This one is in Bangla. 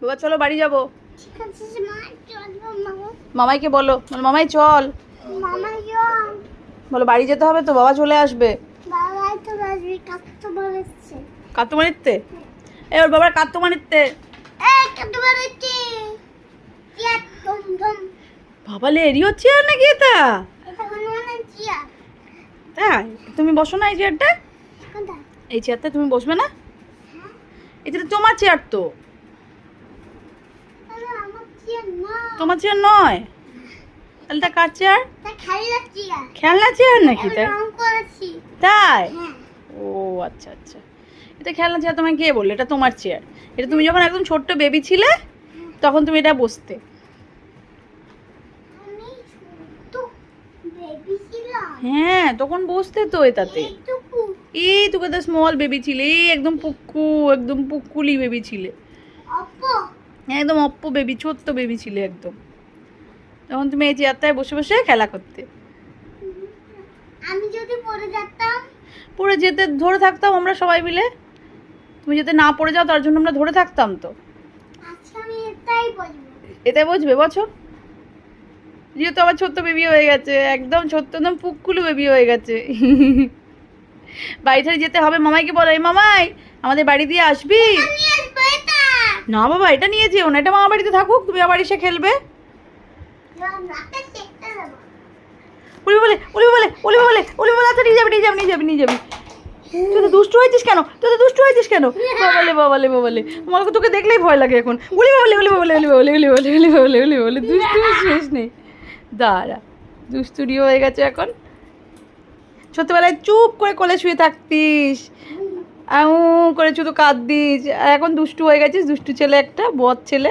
বাবা চলো বাড়ি যাবো। ঠিক আছে মা, চল মামা। মামাইকে বলো, মামাই চল। মামা চল। বলো বাড়ি যেতে হবে তো, বাবা চলে আসবে। বাবা তো আসবে, কাকু বলেছে। কাতুমানিতে এই ওর বাবার কাতুমানিতে। এই কাকু বলেছে ইয়া দম দম। বাবা লেরিও চেয়ার নাকি এটা? এটা হনুমানের চেয়ার। তাই তুমি বসো না এই চেয়ারটা? কোনটা? এই চেয়ারটা তুমি বসবে না? এটা তো তোমার চেয়ার তো। আরে আমার চেয়ার না। তোমার চেয়ার নয়, তাহলে তা কার চেয়ার? তা খেলনা চেয়ার। খেলনা চেয়ার নাকি তাই? রং করেছি। তাই? হ্যাঁ। ও আচ্ছা আচ্ছা, এটা খেলনা চেয়ার তোমায় কে বললো? এটা তোমার চেয়ার। এটা তুমি যখন একদম ছোট্ট বেবি ছিলে তখন তুমি এটা বসতে। আমি ছোট বেবি ছিলাম। হ্যাঁ তখন বসতে তো এটাতে। এইটুকু। এই তোকে তো স্মল বেবি ছিলে, এই একদম পুক্কু, একদম পুক্কুলি বেবি ছিলে, অপ্পো। একদম অপ্প বেবি, ছোট্ট বেবি ছিলে একদম। তখন তুমি এই চেয়ারটায় বসে বসে খেলা করতে। আমি যদি পড়ে যেতাম। পড়ে যেতে ধরে থাকতাম আমরা সবাই মিলে। তুমি যাতে না পড়ে যাও তার জন্য আমরা ধরে থাকতাম তো। আচ্ছা আমি এটাই বলবো। এতে বুঝবে বছর, যেহেতু আবার ছোট্ট বেবি হয়ে গেছে, একদম ছোট্ট, একদম পুক্কুলু বেবি হয়ে গেছে। বাড়ি ঠাড়ি যেতে হবে। মামাইকে বলো, এই মামাই আমাদের বাড়ি দিয়ে আসবি? আমি আসবো এটা। না বাবা এটা নিয়ে যেও না, এটা মামা বাড়িতে থাকুক, তুমি আবার এসে খেলবে। রাতে চেকটা দেবো। উলি বলে উলি বলে উলি বলে উলি বলে, আচ্ছা নিয়ে যাবি নিয়ে যাবি নিয়ে যাবি নিয়ে যাবি। তুই তো দুষ্টু হয়েছিস কেন? তুই তো দুষ্টু হয়েছিস কেন? বাবালে বাবালে বাবালে, আমার তোকে দেখলেই ভয় লাগে এখন। উলি বাবালে উলি বাবালে উলি বাবালে উলি বাবালে উলি বাবালে উলি বাবালে, দুষ্টু শেষ নেই। দাঁড়া, দুষ্টুরি হয়ে গেছে এখন। ছোটবেলায় চুপ করে কোলে শুয়ে থাকতিস, আউ করে শুধু কাঁদতিস, আর এখন দুষ্টু হয়ে গেছিস, দুষ্টু ছেলে একটা, বদ ছেলে।